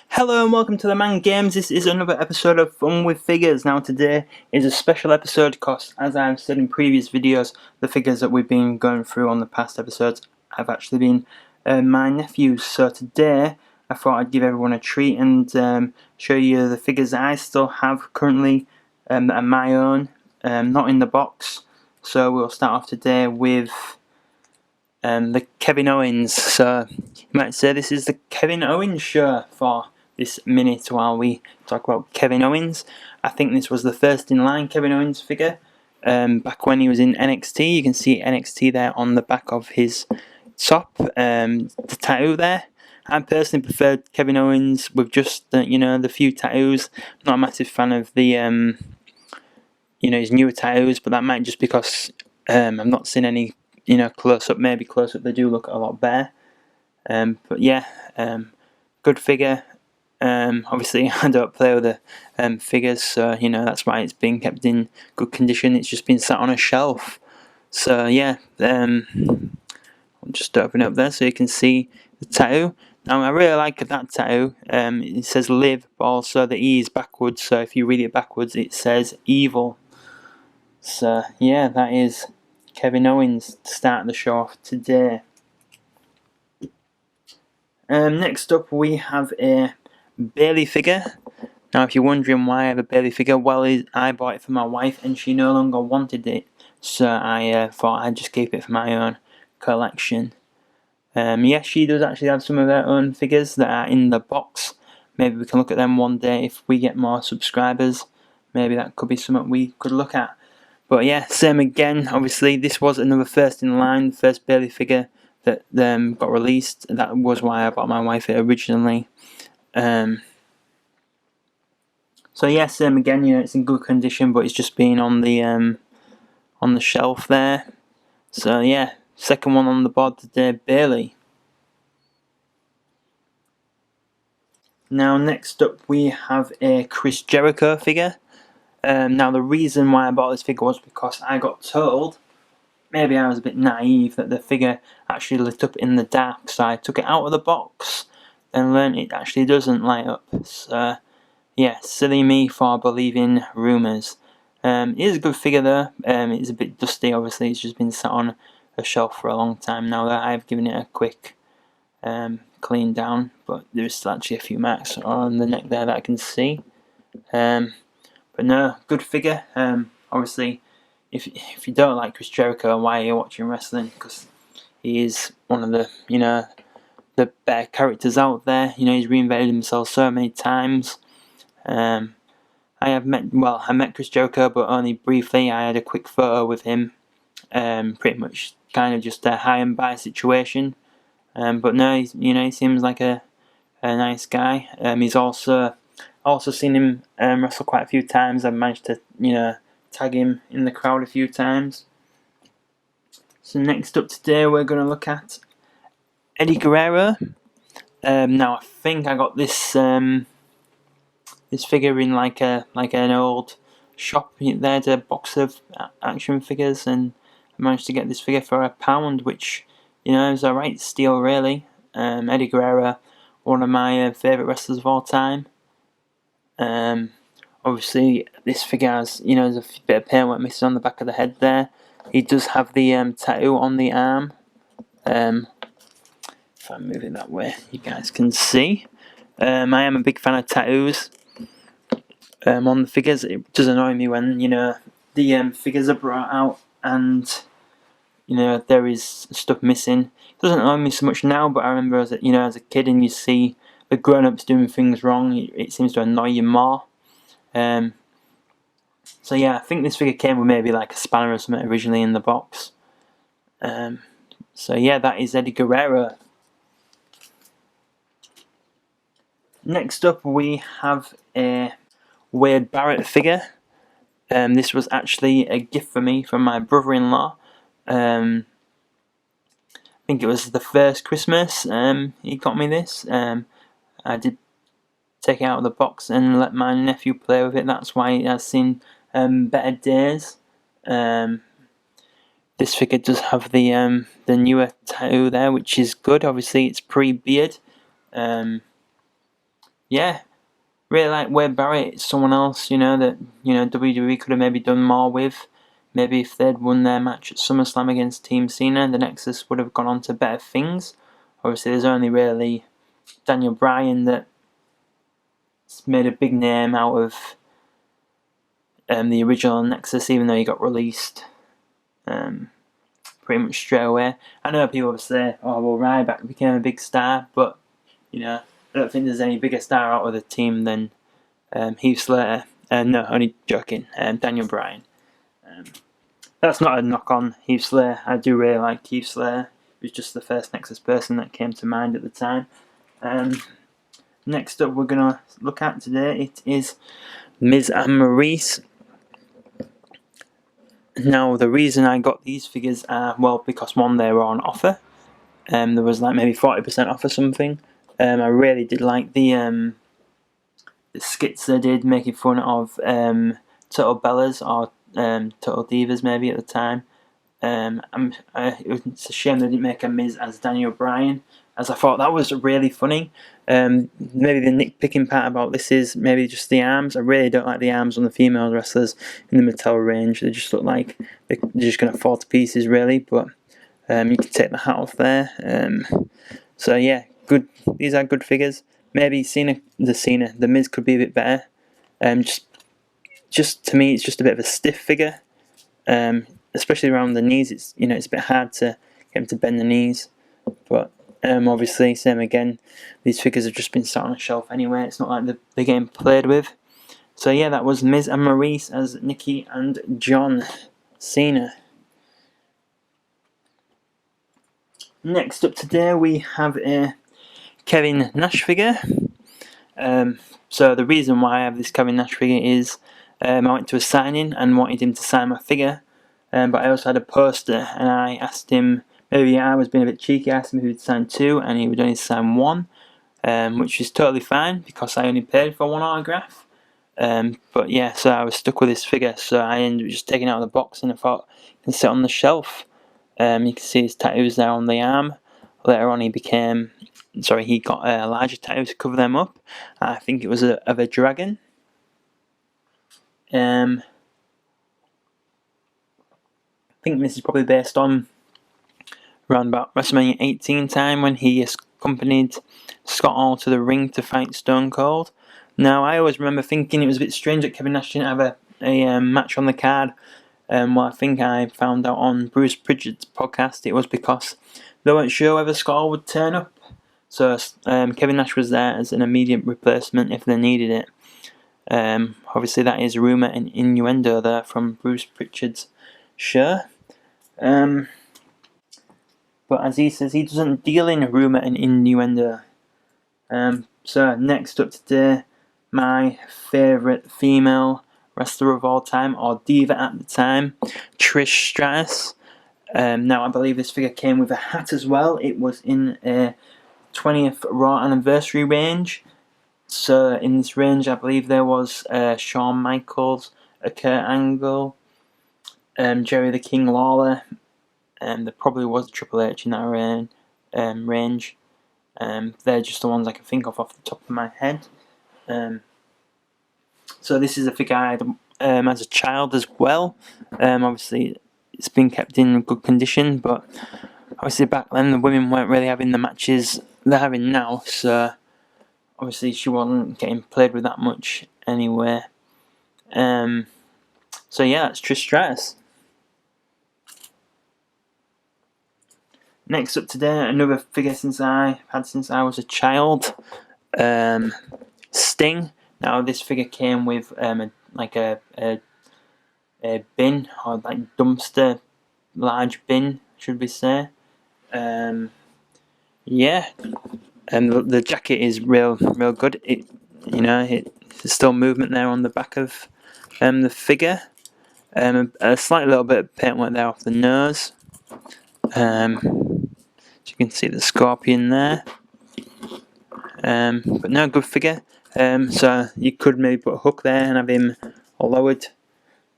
Hello and welcome to the Man Games. This is another episode of Fun with Figures. Now today is a special episode because, as I've said in previous videos, the figures that we've been going through on the past episodes have actually been my nephews. So today I thought I'd give everyone a treat and show you the figures that I still have currently that are my own, not in the box. So we'll start off today with the Kevin Owens. So you might say this is the Kevin Owens show for this minute while we talk about Kevin Owens. I think this was the first in line Kevin Owens figure back when he was in NXT. You can see NXT there on the back of his top, the tattoo there. I personally preferred Kevin Owens with just the few tattoos. I'm not a massive fan of the his newer tattoos, but that might just because I've not seen any close up. Maybe close up they do look a lot better. But yeah, good figure. Obviously, I don't play with the figures, so that's why it's been kept in good condition. It's just been sat on a shelf. So yeah, I'll just open it up there so you can see the tattoo. Now I really like that tattoo. It says live, but also the E is backwards. So if you read it backwards, it says evil. So yeah, that is Kevin Owens to start the show off today. Next up, we have a Bayley figure. Now, if you're wondering why I have a Bayley figure, well, I bought it for my wife and she no longer wanted it, so I thought I'd just keep it for my own collection. Yes, she does actually have some of her own figures that are in the box. Maybe we can look at them one day if we get more subscribers. Maybe that could be something we could look at. But yeah, same again. Obviously, this was another first in line, first Bayley figure that got released. That was why I bought my wife it originally. So yeah, same again. It's in good condition, but it's just been on the shelf there. So yeah, second one on the board today, Bayley. Now next up we have a Chris Jericho figure. Now the reason why I bought this figure was because I got told, maybe I was a bit naive, that the figure actually lit up in the dark. So I took it out of the box and learned it actually doesn't light up. So yeah, silly me for believing rumours. It is a good figure though. It's a bit dusty, obviously. It's just been sat on a shelf for a long time now that I've given it a quick clean down. But there's still actually a few marks on the neck there that I can see. But no, good figure. Obviously, if you don't like Chris Jericho, why are you watching wrestling? Because he is one of the the better characters out there. He's reinvented himself so many times. I met Chris Jericho, but only briefly. I had a quick photo with him, pretty much kind of just a high and by situation. But no, he seems like a nice guy. He's also seen him wrestle quite a few times. I've managed to tag him in the crowd a few times. So next up today, we're going to look at Eddie Guerrero. Now I think I got this figure in like an old shop. There's a box of action figures, and I managed to get this figure for £1, which is a right steal really. Eddie Guerrero, one of my favourite wrestlers of all time. Obviously, this figure has there's a bit of paintwork missing on the back of the head there. He does have the tattoo on the arm. If I move it that way, you guys can see. I am a big fan of tattoos. On the figures, it does annoy me when the figures are brought out and there is stuff missing. It doesn't annoy me so much now, but I remember as a kid, and you see the grown-ups doing things wrong, it seems to annoy you more. So yeah, I think this figure came with maybe like a spanner or something originally in the box. So yeah, that is Eddie Guerrero. Next up, we have a Wade Barrett figure. This was actually a gift for me from my brother-in-law. I think it was the first Christmas he got me this. I did take it out of the box and let my nephew play with it. That's why it has seen better days. This figure does have the newer tattoo there, which is good. Obviously, it's pre-beard. yeah, really like Wade Barrett. It's someone else, that WWE could have maybe done more with. Maybe if they'd won their match at SummerSlam against Team Cena, the Nexus would have gone on to better things. Obviously, there's only really Daniel Bryan that's made a big name out of the original Nexus, even though he got released pretty much straight away. I know people will say, "Oh, well, Ryback became a big star," but I don't think there's any bigger star out of the team than Heath Slater. No, only joking. Daniel Bryan. That's not a knock on Heath Slater. I do really like Heath Slater. He was just the first Nexus person that came to mind at the time. Next up, we're gonna look at today. It is Miz and Maryse. Now, the reason I got these figures are, well, because one, they were on offer. There was like maybe 40% off or something. I really did like the skits they did, making fun of Total Bellas or Total Divas maybe at the time. It's a shame they didn't make a Miz as Daniel Bryan, as I thought that was really funny. Maybe the nitpicking part about this is maybe just the arms. I really don't like the arms on the female wrestlers in the Mattel range. They just look like they're just going to fall to pieces, really. But you can take the hat off there. So yeah, good. These are good figures. Maybe the Miz could be a bit better. Just to me, it's just a bit of a stiff figure. Especially around the knees, it's a bit hard to get him to bend the knees. But obviously, same again. These figures have just been sat on a shelf anyway. It's not like they're getting played with. So yeah, that was Miz and Maryse as Nikki and John Cena. Next up today, we have a Kevin Nash figure. So the reason why I have this Kevin Nash figure is I went to a signing and wanted him to sign my figure. But I also had a poster, and I asked him, maybe I was being a bit cheeky, I asked him if he would sign 2, and he would only sign 1, which is totally fine, because I only paid for 1 autograph. But yeah, so I was stuck with this figure, so I ended up just taking it out of the box, and I thought, it can sit on the shelf. You can see his tattoos there on the arm. Later on he got a larger tattoo to cover them up. I think it was of a dragon. I think this is probably based on around about WrestleMania 18 time, when he accompanied Scott Hall to the ring to fight Stone Cold. Now, I always remember thinking it was a bit strange that Kevin Nash didn't have a match on the card. Well, I think I found out on Bruce Pritchard's podcast it was because they weren't sure whether Scott Hall would turn up. So Kevin Nash was there as an immediate replacement if they needed it. Obviously, that is rumour and innuendo there from Bruce Pritchard's show. But as he says, he doesn't deal in rumour and innuendo. So next up today, my favourite female wrestler of all time, or diva at the time, Trish Stratus. Now I believe this figure came with a hat as well. It was in a 20th Raw Anniversary range. So in this range, I believe there was Shawn Michaels, a Kurt Angle, Jerry the King Lawler. There probably was Triple H in that range. They're just the ones I can think of off the top of my head. So this is a figure I had as a child as well. Obviously, it's been kept in good condition, but obviously back then the women weren't really having the matches they're having now, so obviously she wasn't getting played with that much anyway. So yeah, that's Trish Stratus. Next up today, another figure I've had since I was a child, Sting. Now this figure came with a bin, or like dumpster, large bin, should we say? Yeah, and the jacket is real good. There's still movement there on the back of the figure. A slight little bit of paintwork there off the nose. So you can see the scorpion there. But no, good figure. So you could maybe put a hook there and have him lowered,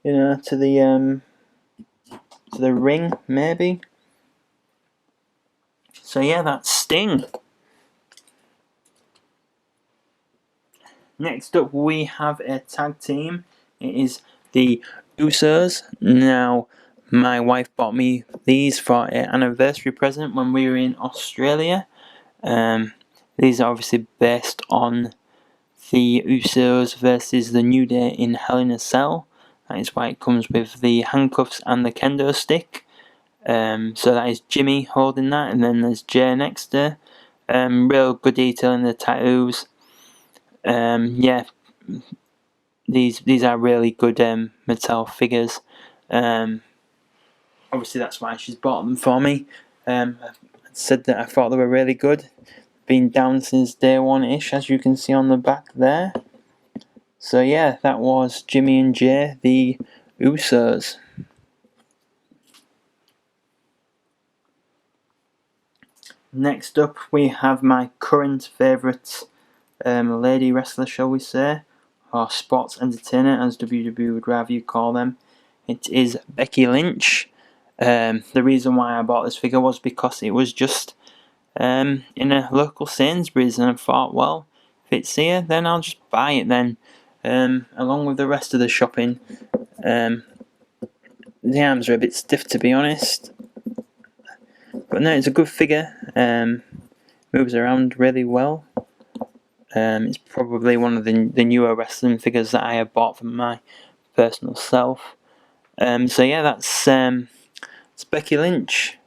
to the ring, maybe. So yeah, that's Sting. Next up, we have a tag team. It is the Usos. Now, my wife bought me these for an anniversary present when we were in Australia. These are obviously based on the Usos versus the New Day in Hell in a Cell. That is why it comes with the handcuffs and the kendo stick. So that is Jimmy holding that, and then there's Jay next to. Real good detail in the tattoos. Yeah, these are really good Mattel figures. Obviously that's why she's bought them for me. I said that I thought they were really good. Been down since day one-ish, as you can see on the back there. So yeah, that was Jimmy and Jay, the Usos. Next up, we have my current favourite lady wrestler, shall we say, or sports entertainer, as WWE would rather you call them. It is Becky Lynch. The reason why I bought this figure was because it was just in a local Sainsbury's, and I thought, well, if it's here, then I'll just buy it then, along with the rest of the shopping. The arms are a bit stiff, to be honest, but no, it's a good figure. Moves around really well. It's probably one of the newer wrestling figures that I have bought for my personal self. So yeah, that's Becky Lynch.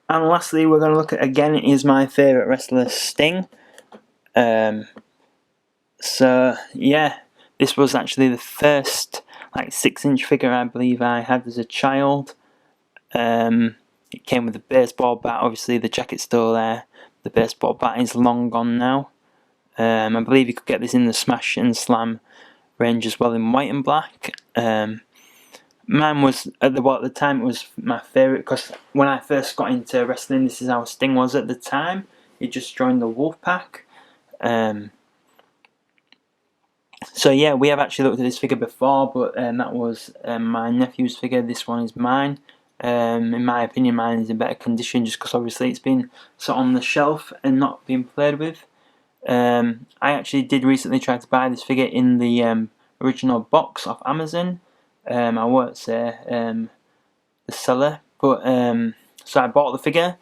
And lastly, we're going to look at, again, is my favourite wrestler, Sting. So yeah, this was actually the first 6-inch figure I believe I had as a child. It came with a baseball bat. Obviously the jacket's still there. The baseball bat is long gone now. I believe you could get this in the Smash and Slam range as well, in white and black. Mine was, at the time, it was my favourite, because when I first got into wrestling, this is how Sting was at the time. He just joined the Wolfpack. So yeah, we have actually looked at this figure before, but that was my nephew's figure. This one is mine. In my opinion, mine is in better condition, just because obviously it's been sat on the shelf and not being played with. I actually did recently try to buy this figure in the original box off Amazon. I won't say the seller, but so I bought the figure.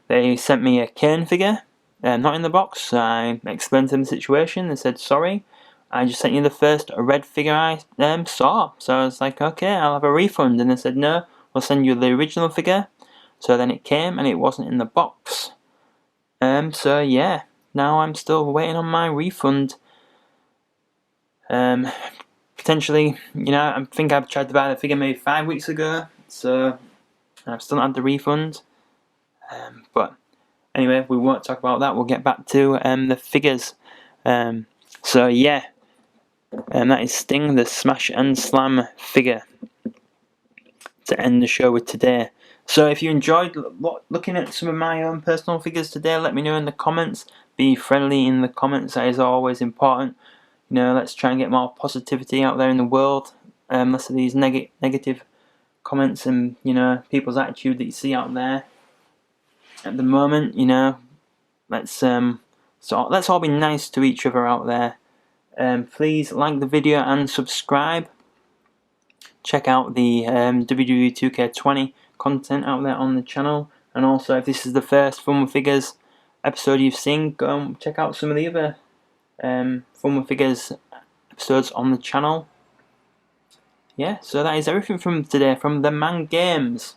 They sent me a Kane figure, not in the box. So I explained to them the situation. They said, sorry, I just sent you the first red figure I saw. So I was like, okay, I'll have a refund. And they said, no, we'll send you the original figure. So then it came and it wasn't in the box. So yeah, now I'm still waiting on my refund. Potentially, I think I've tried to buy the figure maybe 5 weeks ago. So I've still not had the refund. But anyway, we won't talk about that. We'll get back to the figures. So yeah, that is Sting, the Smash and Slam figure, to end the show with today. So if you enjoyed looking at some of my own personal figures today, let me know in the comments. Be friendly in the comments, that is always important. Let's try and get more positivity out there in the world. Less of these negative comments and, people's attitude that you see out there at the moment. Let's all be nice to each other out there. Please like the video and subscribe. Check out the WWE 2K20 content out there on the channel, and also if this is the first Fun with Figures episode you've seen, go and check out some of the other Fun with Figures episodes on the channel. Yeah, so that is everything from today from The Man Games.